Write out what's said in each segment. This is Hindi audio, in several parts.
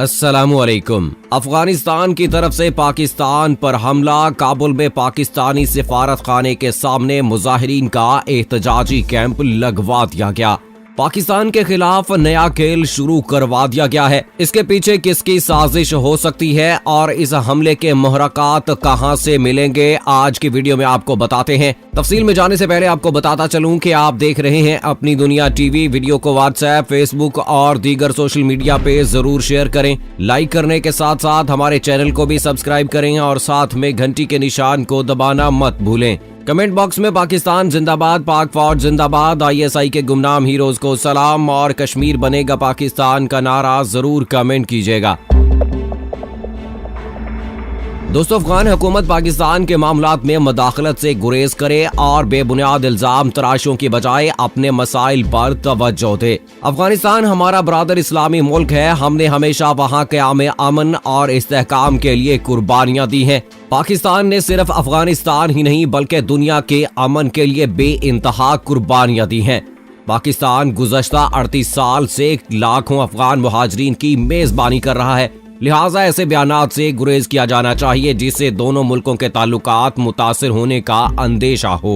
अस्सलामुअलैकुम। अफगानिस्तान की तरफ से पाकिस्तान पर हमला। काबुल में पाकिस्तानी सिफारत खाने के सामने मुजाहिरीन का एहतजाजी कैंप लगवा दिया गया। पाकिस्तान के खिलाफ नया खेल शुरू करवा दिया गया है। इसके पीछे किसकी साजिश हो सकती है और इस हमले के मुहर्रकात कहां से मिलेंगे, आज की वीडियो में आपको बताते हैं। तफसील में जाने से पहले आपको बताता चलूं कि आप देख रहे हैं अपनी दुनिया टीवी। वीडियो को व्हाट्सएप, फेसबुक और दीगर सोशल मीडिया पे जरूर शेयर करें। लाइक करने के साथ साथ हमारे चैनल को भी सब्सक्राइब करें और साथ में घंटी के निशान को दबाना मत भूलें। कमेंट बॉक्स में पाकिस्तान जिंदाबाद, पाक फौज जिंदाबाद, ISI के गुमनाम हीरोज को सलाम और कश्मीर बनेगा पाकिस्तान का नारा जरूर कमेंट कीजिएगा। दोस्तों, अफगान हुकूमत पाकिस्तान के मामलात में मदाखलत से गुरेज करे और बेबुनियाद इल्जाम तराशों की बजाय अपने मसाइल पर तवज्जो दे। अफगानिस्तान हमारा बरादर इस्लामी मुल्क है। हमने हमेशा वहाँ क़याम अमन और इस्तेहकाम के लिए कुर्बानियां दी हैं। पाकिस्तान ने सिर्फ अफगानिस्तान ही नहीं बल्कि दुनिया के अमन के लिए बेइंतहा कुर्बानियां दी हैं। पाकिस्तान गुज़श्ता 38 साल से लाखों अफगान मुहाजिरीन की मेजबानी कर रहा है। लिहाजा ऐसे बयानात से गुरेज किया जाना चाहिए जिससे दोनों मुल्कों के ताल्लुकात मुतासिर होने का अंदेशा हो।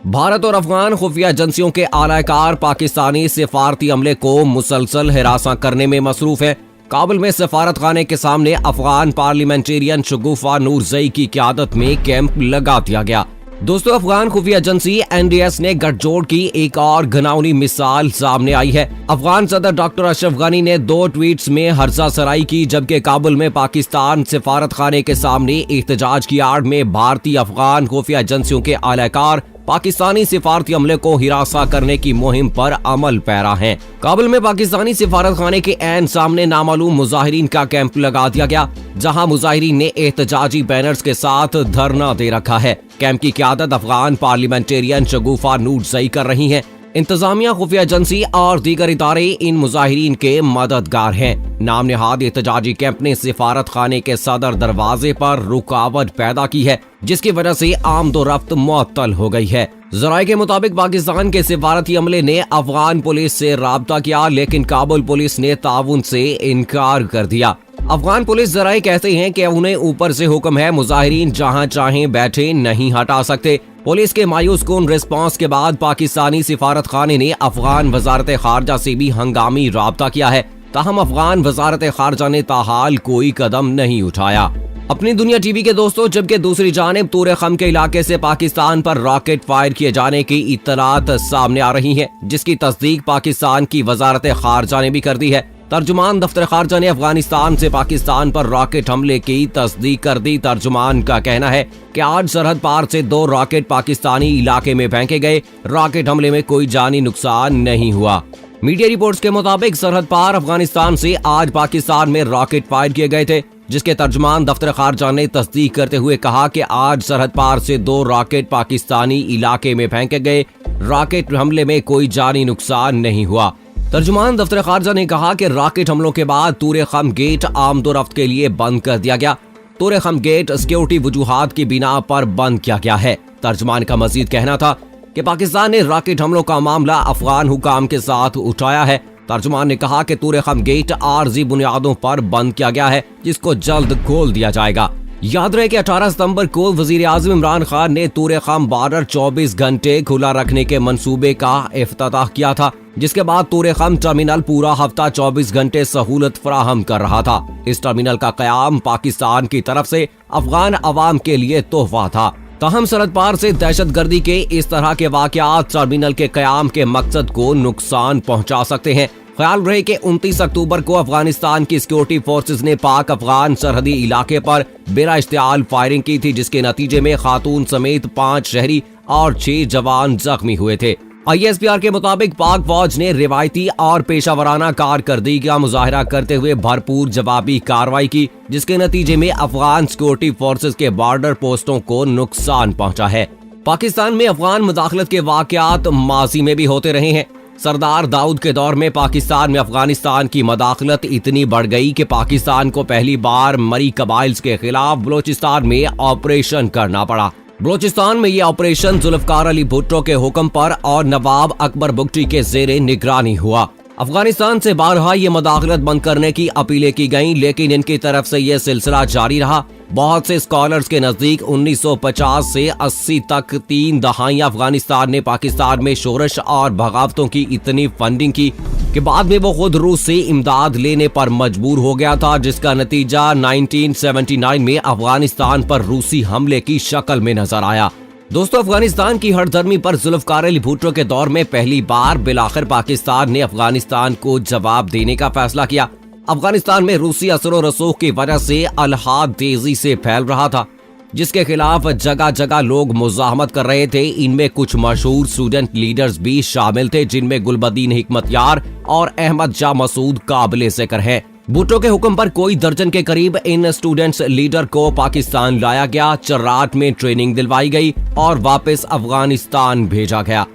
भारत और अफगान खुफिया एजेंसियों के आलाकार पाकिस्तानी सिफारती अमले को मुसलसल हिरासा करने में मसरूफ है। काबुल में सफारत खाने के सामने अफगान पार्लियामेंटेरियन शगुफा नूरजई की क़यादत में कैंप लगा दिया गया। दोस्तों, अफगान खुफिया एजेंसी NDS ने गठजोड़ की एक और घिनौनी मिसाल सामने आई है। अफगान सदर डॉक्टर अशरफ गनी ने 2 ट्वीट्स में हर्जा सराई की, जबकि काबुल में पाकिस्तान सिफारत खाने के सामने एहतजाज की आड़ में भारतीय अफगान खुफिया एजेंसियों के आलाकार पाकिस्तानी सिफारती अमले को हिरासा करने की मुहिम पर अमल पैरा है। काबुल में पाकिस्तानी सिफारत खाने के ऐन सामने नामालूम मुजाहिरीन का कैंप लगा दिया गया, जहां मुजाहिरीन ने एहतजाजी बैनर्स के साथ धरना दे रखा है। कैंप की क़यादत अफगान पार्लियामेंटेरियन शगुफा नूरजई कर रही है। इंतजामिया, खुफिया एजेंसी और दीगर इदारे इन मुजाहिरीन के मददगार हैं। नाम निहाद एहतजाजी कैंप ने सिफारत खाने के सदर दरवाजे पर रुकावट पैदा की है, जिसकी वजह से आमदोरफ्त मुअत्तल हो गई है। जराये के मुताबिक पाकिस्तान के सिफारती अमले ने अफगान पुलिस से राब्ता किया, लेकिन काबुल पुलिस ने ताउन से इनकार कर दिया। अफगान पुलिस जराये कहते हैं कि उन्हें ऊपर से हुक्म है, मुजाहिरीन जहां चाहें बैठे नहीं हटा सकते। पुलिस के मायूस कुन रिस्पांस के बाद पाकिस्तानी सिफारत खाने ने अफगान वजारत खारजा से भी हंगामी राब्ता किया है, ताहम अफगान वजारत खारजा ने ताहाल कोई कदम नहीं उठाया। अपनी दुनिया टीवी के दोस्तों, जबकि दूसरी जानिब तूर खम के इलाके से पाकिस्तान पर रॉकेट फायर किए जाने की इत्तलात सामने आ रही है, जिसकी तस्दीक पाकिस्तान की वजारत खारजा ने भी कर दी है। तर्जुमान दफ्तर खारजा ने अफगानिस्तान से पाकिस्तान पर रॉकेट हमले की तस्दीक कर दी। तर्जुमान का कहना है कि आज सरहद पार से 2 रॉकेट पाकिस्तानी इलाके में फेंके गए। रॉकेट हमले में कोई जानी नुकसान नहीं हुआ। मीडिया रिपोर्ट्स के मुताबिक सरहद पार अफगानिस्तान से आज पाकिस्तान में रॉकेट फायर किए गए थे, जिसके तर्जुमान दफ्तर खारजा ने तस्दीक करते हुए कहा कि आज सरहद पार से 2 रॉकेट पाकिस्तानी इलाके में फेंके गए। रॉकेट हमले में कोई जानी नुकसान नहीं हुआ। तर्जुमान दफ्तर खारजा ने कहा कि रॉकेट हमलों के बाद तूर खम गेट आमदोरफ्त के लिए बंद कर दिया गया। तूर खम गेट सिक्योरिटी वजूहात की बिना पर बंद किया गया है। तर्जुमान का मजीद कहना था कि पाकिस्तान ने रॉकेट हमलों का मामला अफगान हुकाम के साथ उठाया है। तर्जुमान ने कहा कि तूर खम गेट आर्जी बुनियादों पर बंद किया गया है, जिसको जल्द खोल दिया जाएगा। याद रहे कि 18 सितंबर को वजीर आज़म इमरान खान ने तूर खम बॉर्डर 24 घंटे खुला रखने के मंसूबे का इफ्तिताह किया था, जिसके बाद तूर खम टर्मिनल पूरा हफ्ता 24 घंटे सहूलत फराहम कर रहा था। इस टर्मिनल का कयाम पाकिस्तान की तरफ से अफगान अवाम के लिए तोहफा था। ताहम सरहद पार से दहशतगर्दी के इस तरह के वाकयात टर्मिनल के कयाम के मकसद को नुकसान पहुंचा सकते हैं। ख्याल रहे कि 29 अक्टूबर को अफगानिस्तान की सिक्योरिटी फोर्सेस ने पाक अफगान सरहदी इलाके पर बिला इश्तियाल फायरिंग की थी, जिसके नतीजे में खातून समेत 5 शहरी और 6 जवान जख्मी हुए थे। ISPR के मुताबिक पाक फौज ने रिवायती और पेशावराना कारकर्दगी का मुजाहरा करते हुए भरपूर जवाबी कार्रवाई की, जिसके नतीजे में अफगान सिक्योरिटी फोर्सेस के बॉर्डर पोस्टों को नुकसान पहुंचा है। पाकिस्तान में अफगान मुदाखलत के वाकयात माजी में भी होते रहे हैं। सरदार दाऊद के दौर में पाकिस्तान में अफगानिस्तान की मदाखलत इतनी बढ़ गई कि पाकिस्तान को पहली बार मरी कबाइल्स के खिलाफ बलोचिस्तान में ऑपरेशन करना पड़ा। बलोचिस्तान में यह ऑपरेशन जुल्फकार अली भुट्टो के हुक्म पर और नवाब अकबर बुगटी के जेरे निगरानी हुआ। अफगानिस्तान से बारहा ये मदाखलत बंद करने की अपीलें की गईं, लेकिन इनकी तरफ से यह सिलसिला जारी रहा। बहुत से स्कॉलर्स के नजदीक 1950 से 80 तक 3 दहाइयां अफगानिस्तान ने पाकिस्तान में शोरश और बगावतों की इतनी फंडिंग की कि बाद में वो खुद रूस से इमदाद लेने पर मजबूर हो गया था, जिसका नतीजा 1979 में अफगानिस्तान पर रूसी हमले की शक्ल में नजर आया। दोस्तों, अफगानिस्तान की हठधर्मी पर जुल्फकार अली भुट्टो के दौर में पहली बार बिलाखिर पाकिस्तान ने अफगानिस्तान को जवाब देने का फैसला किया। अफगानिस्तान में रूसी असर और रसूख की वजह से अलहाद तेजी से फैल रहा था, जिसके खिलाफ जगह जगह लोग मुजाहमत कर रहे थे। इनमें कुछ मशहूर स्टूडेंट लीडर्स भी शामिल थे, जिनमें गुलबदीन हिकमतयार और अहमद शाह मसूद काबिल जिक्र हैं। भुट्टो के हुक्म पर कोई दर्जन के करीब इन स्टूडेंट्स लीडर को पाकिस्तान लाया गया, चर्राट में ट्रेनिंग दिलवाई गई और वापस अफगानिस्तान भेजा गया।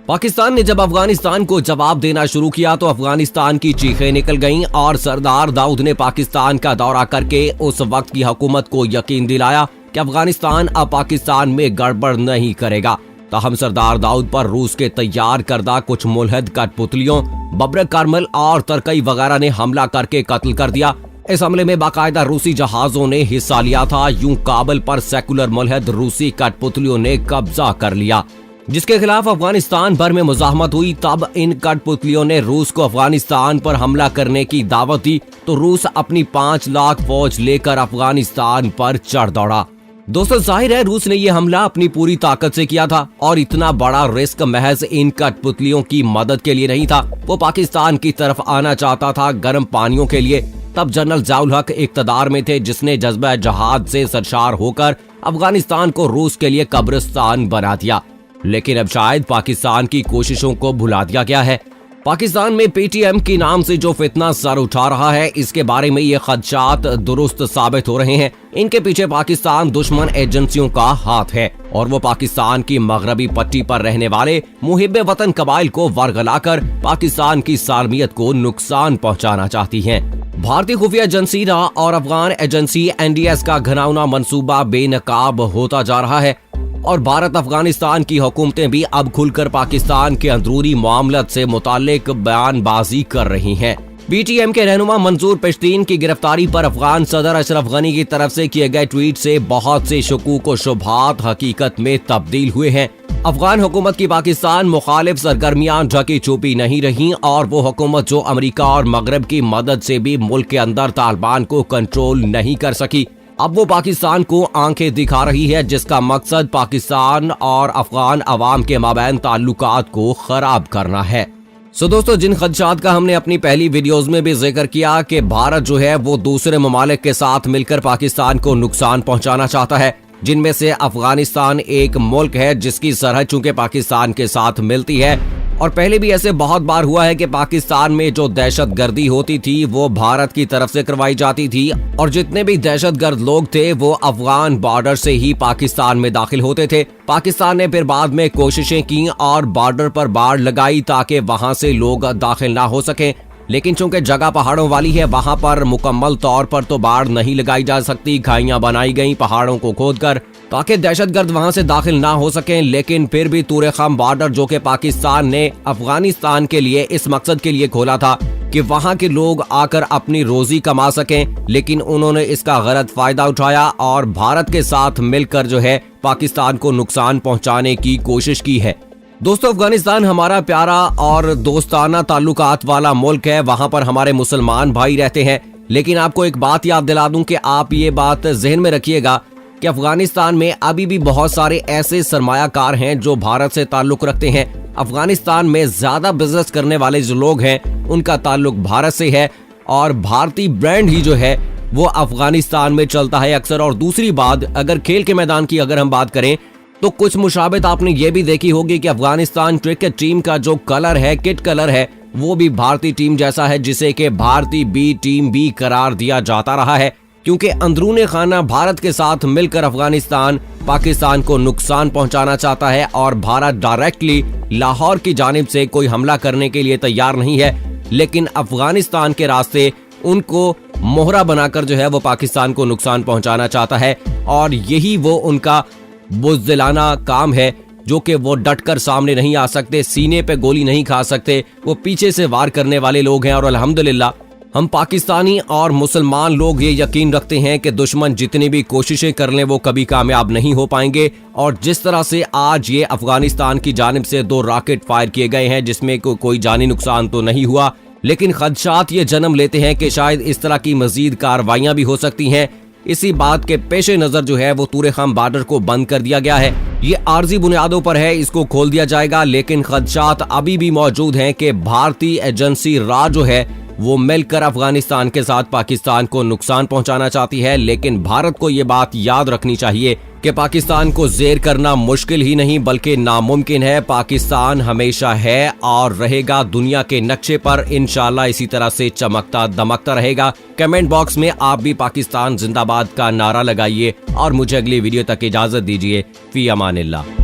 पाकिस्तान ने जब अफगानिस्तान को जवाब देना शुरू किया तो अफगानिस्तान की चीखें निकल गईं और सरदार दाऊद ने पाकिस्तान का दौरा करके उस वक्त की हुकूमत को यकीन दिलाया कि अफगानिस्तान अब पाकिस्तान में गड़बड़ नहीं करेगा। ताहम सरदार दाऊद पर रूस के तैयार करदा कुछ मुल्हद कठपुतलियों बब्र कार्मल और तरकई वगैरह ने हमला करके कत्ल कर दिया। इस हमले में बाकायदा रूसी जहाजों ने हिस्सा लिया था। यूं काबुल पर सेकुलर मुल्हद रूसी कठपुतलियों ने कब्जा कर लिया, जिसके खिलाफ अफगानिस्तान भर में मुजाहमत हुई। तब इन कठपुतलियों ने रूस को अफगानिस्तान पर हमला करने की दावत दी तो रूस अपनी 5 लाख फौज लेकर अफगानिस्तान पर चढ़ दौड़ा। दोस्तों, जाहिर है रूस ने यह हमला अपनी पूरी ताकत से किया था और इतना बड़ा रिस्क महज इन कठपुतलियों की मदद के लिए नहीं था। वो पाकिस्तान की तरफ आना चाहता था गर्म पानियों के लिए। तब जनरल ज़ियाउल हक इक़्तिदार में थे, जिसने जज्बा जहाद से सरशार होकर अफगानिस्तान को रूस के लिए कब्रिस्तान बना दिया। लेकिन अब शायद पाकिस्तान की कोशिशों को भुला दिया गया है। पाकिस्तान में पीटीएम के नाम से जो फितना सर उठा रहा है, इसके बारे में ये खदशात दुरुस्त साबित हो रहे हैं। इनके पीछे पाकिस्तान दुश्मन एजेंसियों का हाथ है और वो पाकिस्तान की मगरबी पट्टी पर रहने वाले मुहिब्बे वतन कबाइल को वरगलाकर पाकिस्तान की सालमियत को नुकसान पहुंचाना चाहती हैं। भारतीय खुफिया एजेंसी रा और अफगान एजेंसी एनडीएस का घिनौना मंसूबा बेनकाब होता जा रहा है और भारत अफगानिस्तान की हुकूमतें भी अब खुलकर पाकिस्तान के अंदरूनी मामलत से मुताल्लिक बयानबाजी कर रही हैं। पीटीएम के रहनुमा मंजूर पश्तीन की गिरफ्तारी पर अफगान सदर अशरफ गनी की तरफ से किए गए ट्वीट से बहुत से शकूक व शुबहात हकीकत में तब्दील हुए हैं। अफगान हुकूमत की पाकिस्तान मुखालिफ सरगर्मियां ढकी छुपी नहीं रही और वो हुकूमत जो अमेरिका और मगरब की मदद से भी मुल्क के अंदर तालिबान को कंट्रोल नहीं कर सकी, अब वो पाकिस्तान को आंखें दिखा रही है, जिसका मकसद पाकिस्तान और अफगान अवाम के माबैन ताल्लुकात को खराब करना है। दोस्तों, जिन खदशात का हमने अपनी पहली वीडियोस में भी जिक्र किया कि भारत जो है वो दूसरे ममालिक के साथ मिलकर पाकिस्तान को नुकसान पहुंचाना चाहता है, जिनमें से अफगानिस्तान एक मुल्क है जिसकी सरहद चूंकि पाकिस्तान के साथ मिलती है और पहले भी ऐसे बहुत बार हुआ है कि पाकिस्तान में जो दहशतगर्दी होती थी वो भारत की तरफ से करवाई जाती थी और जितने भी दहशतगर्द लोग थे वो अफगान बॉर्डर से ही पाकिस्तान में दाखिल होते थे। पाकिस्तान ने फिर बाद में कोशिशें की और बॉर्डर पर बाड़ लगाई ताकि वहां से लोग दाखिल ना हो सकें, लेकिन चूंकि जगह पहाड़ों वाली है वहां पर मुकम्मल तौर पर तो बाढ़ नहीं लगाई जा सकती। खाइयां बनाई गई पहाड़ों को खोदकर ताकि दहशतगर्द वहां से दाखिल ना हो सकें। लेकिन फिर भी तूरे खम बॉर्डर जो कि पाकिस्तान ने अफगानिस्तान के लिए इस मकसद के लिए खोला था कि वहां के लोग आकर अपनी रोजी कमा सकें, लेकिन उन्होंने इसका गलत फायदा उठाया और भारत के साथ मिलकर जो है पाकिस्तान को नुकसान पहुंचाने की कोशिश की है। दोस्तों, अफगानिस्तान हमारा प्यारा और दोस्ताना ताल्लुकात वाला मुल्क है। वहां पर हमारे मुसलमान भाई रहते हैं, लेकिन आपको एक बात याद दिला दूं कि आप ये बात जहन में रखिएगा कि अफगानिस्तान में अभी भी बहुत सारे ऐसे सरमायाकार हैं जो भारत से ताल्लुक रखते हैं। अफगानिस्तान में ज्यादा बिजनेस करने वाले जो लोग हैं उनका ताल्लुक भारत से है और भारतीय ब्रांड ही जो है वो अफगानिस्तान में चलता है अक्सर। और दूसरी बात, अगर खेल के मैदान की अगर हम बात करें तो कुछ मुशाबित आपने ये भी देखी होगी कि अफगानिस्तान क्रिकेट टीम का जो कलर है, किट कलर है, वो भी भारतीय टीम जैसा है, जिसे कि भारतीय बी टीम भी करार दिया जाता रहा है, क्योंकि अंदरूनी खाना भारत के साथ मिलकर अफगानिस्तान पाकिस्तान को नुकसान पहुंचाना चाहता है और भारत डायरेक्टली लाहौर की जानिब से कोई हमला करने के लिए तैयार नहीं है, लेकिन अफगानिस्तान के रास्ते उनको मोहरा बनाकर जो है वो पाकिस्तान को नुकसान पहुंचाना चाहता है। और यही वो उनका बुज़दिलाना काम है जो कि वो डटकर सामने नहीं आ सकते, सीने पे गोली नहीं खा सकते, वो पीछे से वार करने वाले लोग हैं। और अल्हम्दुलिल्लाह हम पाकिस्तानी और मुसलमान लोग ये यकीन रखते हैं कि दुश्मन जितनी भी कोशिशें कर लें वो कभी कामयाब नहीं हो पाएंगे। और जिस तरह से आज ये अफगानिस्तान की जानिब से 2 रॉकेट फायर किए गए हैं जिसमें कोई जानी नुकसान तो नहीं हुआ, लेकिन खदशात ये जन्म लेते हैं कि शायद इस तरह की मजीद कार्रवाइयां भी हो सकती हैं। इसी बात के पेश नजर जो है वो तूरे खाम बॉर्डर को बंद कर दिया गया है। ये आर्जी बुनियादों पर है, इसको खोल दिया जाएगा, लेकिन खदशात अभी भी मौजूद हैं कि भारतीय एजेंसी रा जो है वो मिलकर अफगानिस्तान के साथ पाकिस्तान को नुकसान पहुंचाना चाहती है। लेकिन भारत को ये बात याद रखनी चाहिए कि पाकिस्तान को ज़ेर करना मुश्किल ही नहीं बल्कि नामुमकिन है। पाकिस्तान हमेशा है और रहेगा दुनिया के नक्शे पर, इंशाल्लाह इसी तरह से चमकता दमकता रहेगा। कमेंट बॉक्स में आप भी पाकिस्तान जिंदाबाद का नारा लगाइए और मुझे अगली वीडियो तक इजाजत दीजिए। फी अमानिल्लाह।